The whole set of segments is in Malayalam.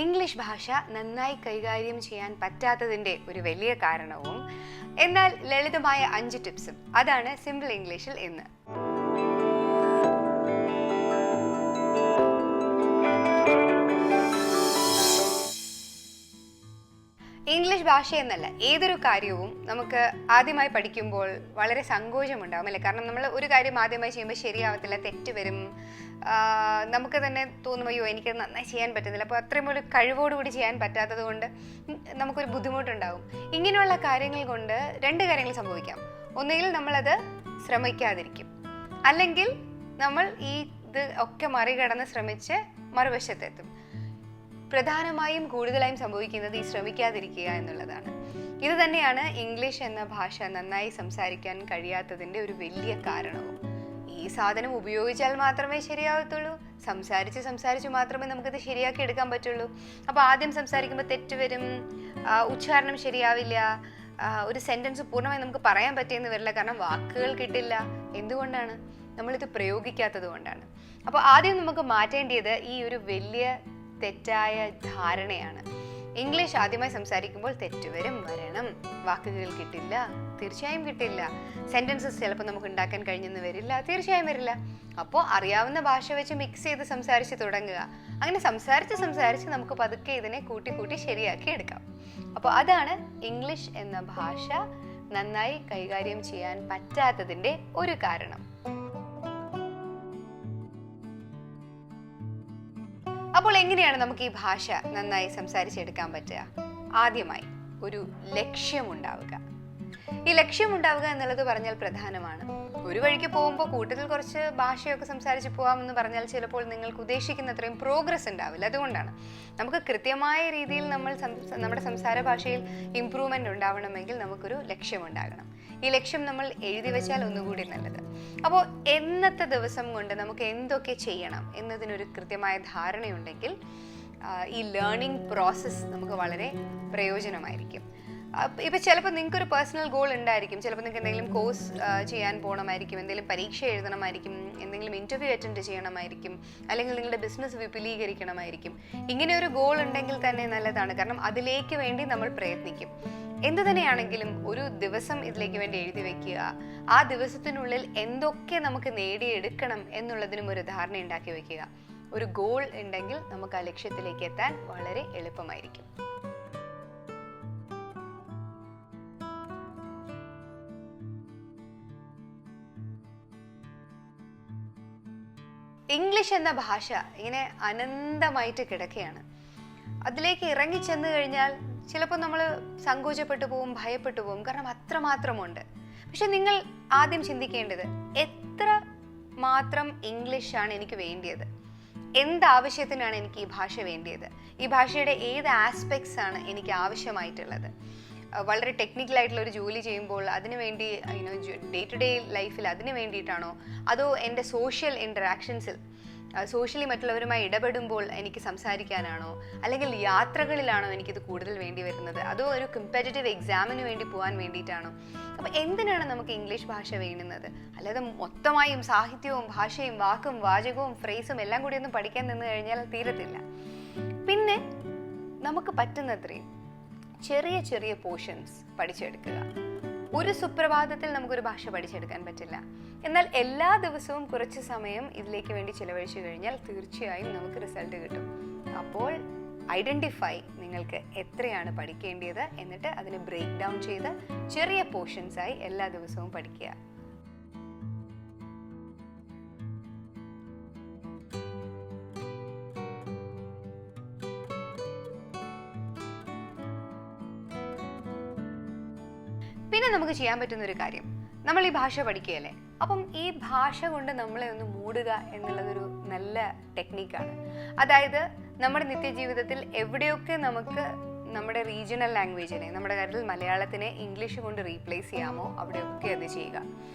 ഇംഗ്ലീഷ് ഭാഷ നന്നായി കൈകാര്യം ചെയ്യാൻ പറ്റാത്തതിൻ്റെ ഒരു വലിയ കാരണവും എന്നാൽ ലളിതമായ 5 ടിപ്സും അതാണ് സിമ്പിൾ ഇംഗ്ലീഷിൽ ഇന്ന്. ഇംഗ്ലീഷ് ഭാഷ എന്നല്ല ഏതൊരു കാര്യവും നമുക്ക് ആദ്യമായി പഠിക്കുമ്പോൾ വളരെ സങ്കോചമുണ്ടാകും അല്ലേ? കാരണം നമ്മൾ ഒരു കാര്യം ആദ്യമായി ചെയ്യുമ്പോൾ ശരിയാവത്തില്ല, തെറ്റ് വരും, നമുക്ക് തന്നെ തോന്നും അയ്യോ എനിക്കത് നന്നായി ചെയ്യാൻ പറ്റുന്നില്ല. അപ്പോൾ അത്രയും ഒരു കഴിവോടുകൂടി ചെയ്യാൻ പറ്റാത്തത് കൊണ്ട് നമുക്കൊരു ബുദ്ധിമുട്ടുണ്ടാകും. ഇങ്ങനെയുള്ള കാര്യങ്ങൾ കൊണ്ട് 2 കാര്യങ്ങൾ സംഭവിക്കാം. ഒന്നുകിൽ നമ്മളത് ശ്രമിക്കാതിരിക്കും, അല്ലെങ്കിൽ നമ്മൾ ഇത് ഒക്കെ മറികടന്ന് ശ്രമിച്ച് മറുവശത്തെത്തും. പ്രധാനമായും കൂടുതലായും സംഭവിക്കുന്നത് ഈ ശ്രമിക്കാതിരിക്കുക എന്നുള്ളതാണ്. ഇത് തന്നെയാണ് ഇംഗ്ലീഷ് എന്ന ഭാഷ നന്നായി സംസാരിക്കാൻ കഴിയാത്തതിൻ്റെ ഒരു വലിയ കാരണവും. ഈ സാധനം ഉപയോഗിച്ചാൽ മാത്രമേ ശരിയാവത്തുള്ളൂ, സംസാരിച്ച് മാത്രമേ നമുക്കത് ശരിയാക്കി എടുക്കാൻ പറ്റുള്ളൂ. അപ്പോൾ ആദ്യം സംസാരിക്കുമ്പോൾ തെറ്റ് വരും, ഉച്ചാരണം ശരിയാവില്ല, ഒരു സെൻറ്റൻസ് പൂർണ്ണമായി നമുക്ക് പറയാൻ പറ്റിയെന്ന് വരില്ല, കാരണം വാക്കുകൾ കിട്ടില്ല. എന്തുകൊണ്ടാണ്? നമ്മളിത് പ്രയോഗിക്കാത്തത് കൊണ്ടാണ്. അപ്പോൾ ആദ്യം നമുക്ക് മാറ്റേണ്ടത് ഈ ഒരു വലിയ തെറ്റായ ധാരണയാണ്. ഇംഗ്ലീഷ് ആദ്യമായി സംസാരിക്കുമ്പോൾ തെറ്റ് വരണം, വാക്കുകൾ കിട്ടില്ല, തീർച്ചയായും കിട്ടില്ല. സെൻറ്റൻസസ് ചിലപ്പോൾ നമുക്ക് ഉണ്ടാക്കാൻ കഴിഞ്ഞെന്ന് വരില്ല, തീർച്ചയായും വരില്ല. അപ്പോൾ അറിയാവുന്ന ഭാഷ വെച്ച് മിക്സ് ചെയ്ത് സംസാരിച്ച് തുടങ്ങുക. അങ്ങനെ സംസാരിച്ച് നമുക്ക് പതുക്കെ ഇതിനെ കൂട്ടി ശരിയാക്കി എടുക്കാം. അപ്പോൾ അതാണ് ഇംഗ്ലീഷ് എന്ന ഭാഷ നന്നായി കൈകാര്യം ചെയ്യാൻ പറ്റാത്തതിൻ്റെ ഒരു കാരണം. അപ്പോൾ എങ്ങനെയാണ് നമുക്ക് ഈ ഭാഷ നന്നായി സംസാരിച്ചെടുക്കാൻ പറ്റുക? ആദ്യമായി ഒരു ലക്ഷ്യമുണ്ടാവുക. ഈ ലക്ഷ്യമുണ്ടാവുക എന്നുള്ളത് പറഞ്ഞാൽ പ്രധാനമാണ്. ഒരു വഴിക്ക് പോകുമ്പോൾ കൂട്ടത്തിൽ കുറച്ച് ഭാഷയൊക്കെ സംസാരിച്ച് പോകാമെന്ന് പറഞ്ഞാൽ ചിലപ്പോൾ നിങ്ങൾക്ക് ഉദ്ദേശിക്കുന്ന അത്രയും പ്രോഗ്രസ് ഉണ്ടാവില്ല. അതുകൊണ്ടാണ് നമുക്ക് കൃത്യമായ രീതിയിൽ നമ്മുടെ സംസാര ഭാഷയിൽ ഇംപ്രൂവ്മെൻ്റ് ഉണ്ടാവണമെങ്കിൽ നമുക്കൊരു ലക്ഷ്യമുണ്ടാകണം. ഈ ലക്ഷ്യം നമ്മൾ എഴുതി വെച്ചാൽ ഒന്നുകൂടി നല്ലത്. അപ്പോൾ എന്നത്തെ ദിവസം കൊണ്ട് നമുക്ക് എന്തൊക്കെ ചെയ്യണം എന്നതിനൊരു കൃത്യമായ ധാരണയുണ്ടെങ്കിൽ ഈ ലേണിംഗ് പ്രോസസ്സ് നമുക്ക് വളരെ പ്രയോജനമായിരിക്കും. ഇപ്പം ചിലപ്പോൾ നിങ്ങൾക്കൊരു പേഴ്സണൽ ഗോൾ ഉണ്ടായിരിക്കും. ചിലപ്പോൾ നിങ്ങൾക്ക് എന്തെങ്കിലും കോഴ്സ് ചെയ്യാൻ പോകണമായിരിക്കും, എന്തെങ്കിലും പരീക്ഷ എഴുതണമായിരിക്കും, എന്തെങ്കിലും ഇൻ്റർവ്യൂ അറ്റൻഡ് ചെയ്യണമായിരിക്കും, അല്ലെങ്കിൽ നിങ്ങളുടെ ബിസിനസ് വിപുലീകരിക്കണമായിരിക്കും. ഇങ്ങനെ ഒരു ഗോൾ ഉണ്ടെങ്കിൽ തന്നെ നല്ലതാണ്, കാരണം അതിലേക്ക് വേണ്ടി നമ്മൾ പ്രയത്നിക്കും. എന്തു തന്നെയാണെങ്കിലും ഒരു ദിവസം ഇതിലേക്ക് വേണ്ടി എഴുതി വെക്കുക. ആ ദിവസത്തിനുള്ളിൽ എന്തൊക്കെ നമുക്ക് നേടിയെടുക്കണം എന്നുള്ളതിനും ഒരു ധാരണ ഉണ്ടാക്കി വെക്കുക. ഒരു ഗോൾ ഉണ്ടെങ്കിൽ നമുക്ക് ആ ലക്ഷ്യത്തിലേക്ക് എത്താൻ വളരെ എളുപ്പമായിരിക്കും. ഇംഗ്ലീഷ് എന്ന ഭാഷ ഇങ്ങനെ അനന്തമായിട്ട് കിടക്കുകയാണ്. അതിലേക്ക് ഇറങ്ങിച്ചെന്ന് കഴിഞ്ഞാൽ ചിലപ്പോൾ നമ്മൾ സങ്കോചപ്പെട്ടു പോവും, ഭയപ്പെട്ടു പോവും, കാരണം അത്രമാത്രമുണ്ട്. പക്ഷെ നിങ്ങൾ ആദ്യം ചിന്തിക്കേണ്ടത് എത്ര മാത്രം ഇംഗ്ലീഷാണ് എനിക്ക് വേണ്ടിയത്, എന്താവശ്യത്തിനാണ് എനിക്ക് ഈ ഭാഷ വേണ്ടിയത്, ഈ ഭാഷയുടെ ഏത് ആസ്പെക്ട്സ് ആണ് എനിക്ക് ആവശ്യമായിട്ടുള്ളത്. വളരെ ടെക്നിക്കലായിട്ടുള്ള ഒരു ജോലി ചെയ്യുമ്പോൾ അതിനു വേണ്ടി ഡേ ടു ഡേ ലൈഫിൽ അതിന് വേണ്ടിയിട്ടാണോ, അതോ എൻ്റെ സോഷ്യൽ ഇൻറ്ററാക്ഷൻസിൽ സോഷ്യലി മറ്റുള്ളവരുമായി ഇടപെടുമ്പോൾ എനിക്ക് സംസാരിക്കാനാണോ, അല്ലെങ്കിൽ യാത്രകളിലാണോ എനിക്കിത് കൂടുതൽ വേണ്ടി വരുന്നത്, അതോ ഒരു കമ്പറ്റിറ്റീവ് എക്സാമിന് വേണ്ടി പോകാൻ വേണ്ടിയിട്ടാണോ? അപ്പോൾ എന്തിനാണ് നമുക്ക് ഇംഗ്ലീഷ് ഭാഷ വേണ്ടുന്നത്? അല്ലാതെ മൊത്തമായും സാഹിത്യവും ഭാഷയും വാക്കും വാചകവും ഫ്രേസും എല്ലാം കൂടി ഒന്നും പഠിക്കാൻ നിന്ന് കഴിഞ്ഞാൽ തീരത്തില്ല. പിന്നെ നമുക്ക് പറ്റുന്നത്രയും ചെറിയ പോർഷൻസ് പഠിച്ചെടുക്കുക. ഒരു സുപ്രഭാതത്തിൽ നമുക്കൊരു ഭാഷ പഠിച്ചെടുക്കാൻ പറ്റില്ല. എന്നാൽ എല്ലാ ദിവസവും കുറച്ച് സമയം ഇതിലേക്ക് വേണ്ടി ചിലവഴിച്ചു കഴിഞ്ഞാൽ തീർച്ചയായും നമുക്ക് റിസൾട്ട് കിട്ടും. അപ്പോൾ ഐഡൻറ്റിഫൈ നിങ്ങൾക്ക് എത്രയാണ് പഠിക്കേണ്ടത്, എന്നിട്ട് അതിനെ ബ്രേക്ക് ഡൗൺ ചെയ്ത് ചെറിയ പോർഷൻസായി എല്ലാ ദിവസവും പഠിക്കുക. പിന്നെ നമുക്ക് ചെയ്യാൻ പറ്റുന്ന ഒരു കാര്യം, നമ്മൾ ഈ ഭാഷ പഠിക്കുകയല്ലേ, അപ്പം ഈ ഭാഷ കൊണ്ട് നമ്മളെ ഒന്ന് മൂടുക എന്നുള്ളതൊരു നല്ല ടെക്നിക്കാണ്. അതായത് നമ്മുടെ നിത്യജീവിതത്തിൽ എവിടെയൊക്കെ നമുക്ക് നമ്മുടെ റീജിയണൽ ലാംഗ്വേജിനെ, നമ്മുടെ കാര്യത്തിൽ മലയാളത്തിനെ ഇംഗ്ലീഷ് കൊണ്ട് റീപ്ലേസ് ചെയ്യാമോ അവിടെയൊക്കെ അത് ചെയ്യുക.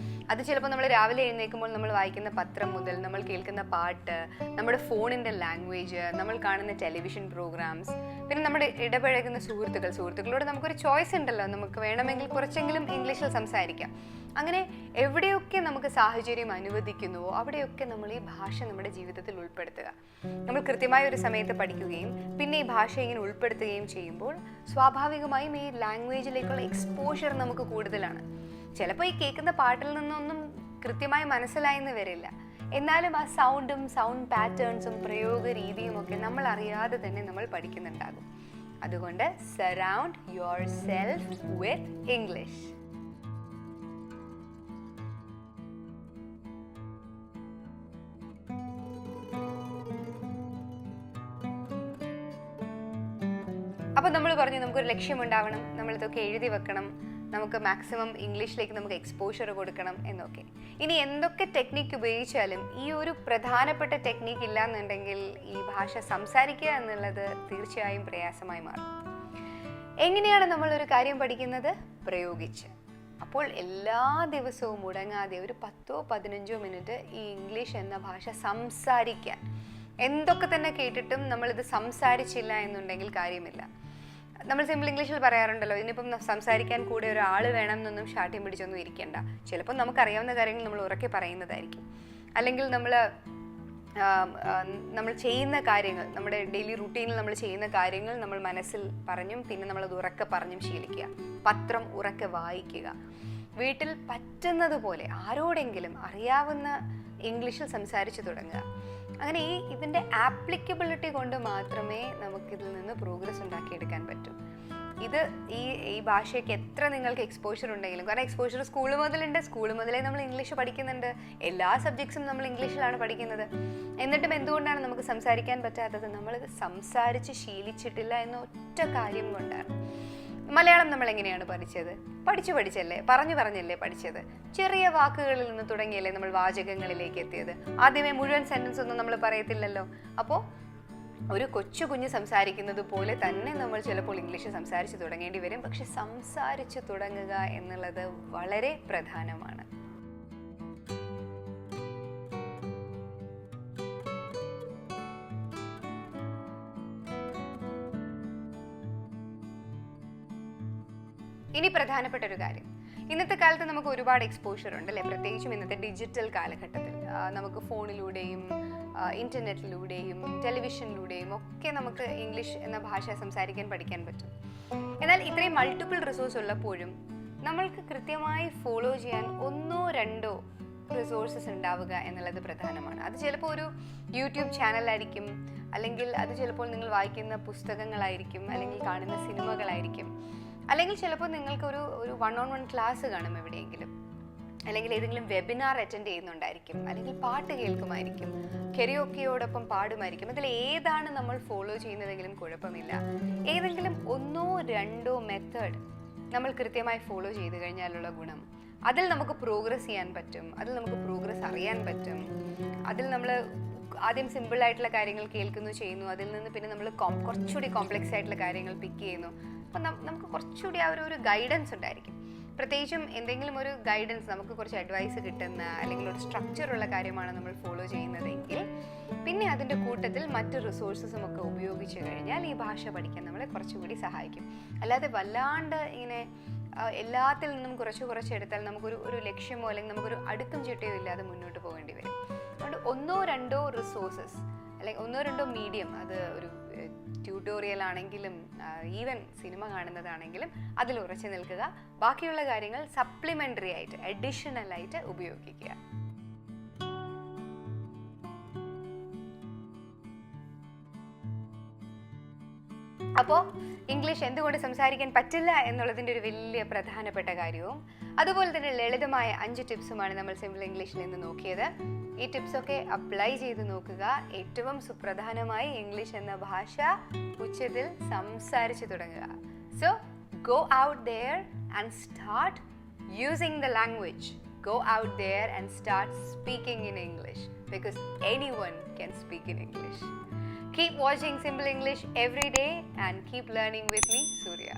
അത് ചിലപ്പോൾ നമ്മൾ രാവിലെ എഴുന്നേൽക്കുമ്പോൾ നമ്മൾ വായിക്കുന്ന പത്രം മുതൽ നമ്മൾ കേൾക്കുന്ന പാട്ട്, നമ്മുടെ ഫോണിൻ്റെ ലാംഗ്വേജ്, നമ്മൾ കാണുന്ന ടെലിവിഷൻ പ്രോഗ്രാംസ്, പിന്നെ നമ്മുടെ ഇടപഴകുന്ന സുഹൃത്തുക്കളോട് നമുക്കൊരു ചോയ്സ് ഉണ്ടല്ലോ, നമുക്ക് വേണമെങ്കിൽ കുറച്ചെങ്കിലും ഇംഗ്ലീഷിൽ സംസാരിക്കാം. അങ്ങനെ എവിടെയൊക്കെ നമുക്ക് സാഹചര്യം അനുവദിക്കുന്നുവോ അവിടെയൊക്കെ നമ്മൾ ഈ ഭാഷ നമ്മുടെ ജീവിതത്തിൽ ഉൾപ്പെടുത്തുക. നമ്മൾ കൃത്യമായ ഒരു സമയത്ത് പഠിക്കുകയും പിന്നെ ഈ ഭാഷ ഇങ്ങനെ ഉൾപ്പെടുത്തുകയും ചെയ്യുമ്പോൾ സ്വാഭാവികമായും ഈ ലാംഗ്വേജിലേക്കുള്ള എക്സ്പോഷർ നമുക്ക് കൂടുതലാണ്. ചിലപ്പോൾ ഈ കേൾക്കുന്ന പാട്ടിൽ നിന്നൊന്നും കൃത്യമായി മനസ്സിലായെന്ന് വരില്ല, എന്നാലും ആ സൗണ്ട് പാറ്റേൺസും പ്രയോഗ രീതിയും ഒക്കെ നമ്മൾ അറിയാതെ തന്നെ നമ്മൾ പഠിക്കുന്നുണ്ടാകും. അതുകൊണ്ട് surround your self with English. അപ്പോൾ നമ്മൾ പറഞ്ഞു നമുക്കൊരു ലക്ഷ്യമുണ്ടാവണം, നമ്മളിതൊക്കെ എഴുതി വെക്കണം, നമുക്ക് മാക്സിമം ഇംഗ്ലീഷിലേക്ക് നമുക്ക് എക്സ്പോഷർ കൊടുക്കണം എന്നൊക്കെ. ഇനി എന്തൊക്കെ ടെക്നിക്ക് ഉപയോഗിച്ചാലും ഈ ഒരു പ്രധാനപ്പെട്ട ടെക്നിക്ക് ഇല്ലാന്നുണ്ടെങ്കിൽ ഈ ഭാഷ സംസാരിക്കുക എന്നുള്ളത് തീർച്ചയായും പ്രയാസമായി മാറും. എങ്ങനെയാണ് നമ്മളൊരു കാര്യം പഠിക്കുന്നത്? പ്രയോഗിച്ച്. അപ്പോൾ എല്ലാ ദിവസവും മുടങ്ങാതെ ഒരു 10-15 മിനിറ്റ് ഈ ഇംഗ്ലീഷ് എന്ന ഭാഷ സംസാരിക്കാൻ. എന്തൊക്കെ തന്നെ കേട്ടിട്ടും നമ്മളിത് സംസാരിച്ചില്ല എന്നുണ്ടെങ്കിൽ കാര്യമില്ല. നമ്മൾ സിമ്പിൾ ഇംഗ്ലീഷിൽ പറയാറുണ്ടല്ലോ, ഇനിയിപ്പം സംസാരിക്കാൻ കൂടെ ഒരാൾ വേണം എന്നൊന്നും ശാഠ്യം പിടിച്ചൊന്നും ഇരിക്കേണ്ട. ചിലപ്പോൾ നമുക്കറിയാവുന്ന കാര്യങ്ങൾ നമ്മൾ ഉറക്കെ പറയുന്നതായിരിക്കും, അല്ലെങ്കിൽ നമ്മൾ ചെയ്യുന്ന കാര്യങ്ങൾ, നമ്മുടെ ഡെയിലി റുട്ടീനിൽ നമ്മൾ ചെയ്യുന്ന കാര്യങ്ങൾ നമ്മൾ മനസ്സിൽ പറഞ്ഞും പിന്നെ നമ്മളത് ഉറക്കെ പറഞ്ഞും ശീലിക്കുക. പത്രം ഉറക്കെ വായിക്കുക. വീട്ടിൽ പറ്റുന്നത് പോലെ ആരോടെങ്കിലും അറിയാവുന്ന ഇംഗ്ലീഷിൽ സംസാരിച്ചു തുടങ്ങുക. അങ്ങനെ ഇതിൻ്റെ ആപ്ലിക്കബിലിറ്റി കൊണ്ട് മാത്രമേ നമുക്കിതിൽ നിന്ന് പ്രോഗ്രസ് ഉണ്ടാക്കിയെടുക്കാൻ പറ്റൂ. ഈ ഭാഷയ്ക്ക് എത്ര നിങ്ങൾക്ക് എക്സ്പോഷർ ഉണ്ടെങ്കിലും, കാരണം എക്സ്പോഷർ സ്കൂൾ മുതലേ നമ്മൾ ഇംഗ്ലീഷ് പഠിക്കുന്നുണ്ട്, എല്ലാ സബ്ജക്ട്സും നമ്മൾ ഇംഗ്ലീഷിലാണ് പഠിക്കുന്നത്. എന്നിട്ടും എന്തുകൊണ്ടാണ് നമുക്ക് സംസാരിക്കാൻ പറ്റാത്തത്? നമ്മളിത് സംസാരിച്ച് ശീലിച്ചിട്ടില്ല എന്ന ഒറ്റ കാര്യം കൊണ്ടാണ്. മലയാളം നമ്മൾ എങ്ങനെയാണ് പഠിച്ചത്? പഠിച്ചല്ലേ, പറഞ്ഞല്ലേ പഠിച്ചത്. ചെറിയ വാക്കുകളിൽ നിന്ന് തുടങ്ങിയല്ലേ നമ്മൾ വാചകങ്ങളിലേക്ക് എത്തിയത്. ആദ്യമേ മുഴുവൻ സെന്റൻസ് ഒന്നും നമ്മൾ പറയത്തില്ലല്ലോ. അപ്പോൾ ഒരു കുഞ്ഞ് സംസാരിക്കുന്നത് പോലെ തന്നെ നമ്മൾ ചിലപ്പോൾ ഇംഗ്ലീഷ് സംസാരിച്ച് തുടങ്ങേണ്ടി വരും. പക്ഷെ സംസാരിച്ച് തുടങ്ങുക എന്നുള്ളത് വളരെ പ്രധാനമാണ്. ഇനി പ്രധാനപ്പെട്ട ഒരു കാര്യം, ഇന്നത്തെ കാലത്ത് നമുക്ക് ഒരുപാട് എക്സ്പോഷർ ഉണ്ട് അല്ലേ? പ്രത്യേകിച്ചും ഇന്നത്തെ ഡിജിറ്റൽ കാലഘട്ടത്തിൽ നമുക്ക് ഫോണിലൂടെയും ഇൻ്റർനെറ്റിലൂടെയും ടെലിവിഷനിലൂടെയും ഒക്കെ നമുക്ക് ഇംഗ്ലീഷ് എന്ന ഭാഷ സംസാരിക്കാൻ പഠിക്കാൻ പറ്റും. എന്നാൽ ഇത്രയും മൾട്ടിപ്പിൾ റിസോഴ്സ് ഉള്ളപ്പോഴും നമ്മൾക്ക് കൃത്യമായി ഫോളോ ചെയ്യാൻ 1-2 റിസോഴ്സസ് ഉണ്ടാവുക എന്നുള്ളത് പ്രധാനമാണ്. അത് ചിലപ്പോൾ ഒരു യൂട്യൂബ് ചാനലായിരിക്കും, അല്ലെങ്കിൽ അത് ചിലപ്പോൾ നിങ്ങൾ വായിക്കുന്ന പുസ്തകങ്ങളായിരിക്കും, അല്ലെങ്കിൽ കാണുന്ന സിനിമകളായിരിക്കും, അല്ലെങ്കിൽ ചിലപ്പോൾ നിങ്ങൾക്ക് ഒരു 1-on-1 ക്ലാസ് കാണും എവിടെയെങ്കിലും, അല്ലെങ്കിൽ ഏതെങ്കിലും വെബിനാർ അറ്റൻഡ് ചെയ്യുന്നുണ്ടായിരിക്കും, അല്ലെങ്കിൽ പാട്ട് കേൾക്കുമായിരിക്കും, കെരിയോക്കെയോടൊപ്പം പാടുമായിരിക്കും. അതിൽ ഏതാണ് നമ്മൾ ഫോളോ ചെയ്യുന്നതെങ്കിലും കുഴപ്പമില്ല. ഏതെങ്കിലും 1-2 മെത്തേഡ് നമ്മൾ കൃത്യമായി ഫോളോ ചെയ്ത് കഴിഞ്ഞാലുള്ള ഗുണം, അതിൽ നമുക്ക് പ്രോഗ്രസ് ചെയ്യാൻ പറ്റും, അതിൽ നമുക്ക് പ്രോഗ്രസ് അറിയാൻ പറ്റും. അതിൽ നമ്മൾ ആദ്യം സിമ്പിൾ ആയിട്ടുള്ള കാര്യങ്ങൾ കേൾക്കുന്നു, ചെയ്യുന്നു, അതിൽ നിന്ന് പിന്നെ നമ്മൾ കുറച്ചുകൂടി കോംപ്ലക്സ് ആയിട്ടുള്ള കാര്യങ്ങൾ പിക്ക് ചെയ്യുന്നു. അപ്പം നമുക്ക് കുറച്ചുകൂടി ആ ഒരു ഗൈഡൻസ് ഉണ്ടായിരിക്കും. പ്രത്യേകിച്ചും എന്തെങ്കിലും ഒരു ഗൈഡൻസ്, നമുക്ക് കുറച്ച് അഡ്വൈസ് കിട്ടുന്ന അല്ലെങ്കിൽ ഒരു സ്ട്രക്ചറുള്ള കാര്യമാണ് നമ്മൾ ഫോളോ ചെയ്യുന്നതെങ്കിൽ പിന്നെ അതിൻ്റെ കൂട്ടത്തിൽ മറ്റ് റിസോഴ്സസും ഒക്കെ ഉപയോഗിച്ച് കഴിഞ്ഞാൽ ഈ ഭാഷ പഠിക്കാൻ നമ്മളെ കുറച്ചുകൂടി സഹായിക്കും. അല്ലാതെ വല്ലാണ്ട് ഇങ്ങനെ എല്ലാത്തിൽ നിന്നും കുറച്ച് എടുത്താൽ നമുക്കൊരു ലക്ഷ്യമോ അല്ലെങ്കിൽ നമുക്കൊരു അടുക്കും ചിട്ടയോ ഇല്ലാതെ മുന്നോട്ട് പോകേണ്ടി വരും. അതുകൊണ്ട് 1-2 റിസോഴ്സസ് അല്ലെങ്കിൽ 1-2 മീഡിയം, അത് ഒരു ട്യൂട്ടോറിയൽ ആണെങ്കിലും ഈവൻ സിനിമ കാണുന്നതാണെങ്കിലും അതിൽ ഉറച്ചു നിൽക്കുക. ബാക്കിയുള്ള കാര്യങ്ങൾ സപ്ലിമെൻ്ററി ആയിട്ട്, അഡീഷണൽ ആയിട്ട് ഉപയോഗിക്കുക. അപ്പോൾ ഇംഗ്ലീഷ് എന്തുകൊണ്ട് സംസാരിക്കാൻ പറ്റില്ല എന്നുള്ളതിൻ്റെ ഒരു വലിയ പ്രധാനപ്പെട്ട കാര്യവും അതുപോലെ തന്നെ ലളിതമായ 5 ടിപ്സുമാണ് നമ്മൾ സിമ്പിൾ ഇംഗ്ലീഷിൽ നിന്ന് നോക്കിയത്. ഈ ടിപ്സൊക്കെ അപ്ലൈ ചെയ്ത് നോക്കുക. ഏറ്റവും സുപ്രധാനമായി ഇംഗ്ലീഷ് എന്ന ഭാഷ ഉച്ചത്തിൽ സംസാരിച്ചു തുടങ്ങുക. So go out there and start using the language. Go out there and start speaking in English, because anyone can speak in English. Keep watching Simple English every day and keep learning with me, Surya.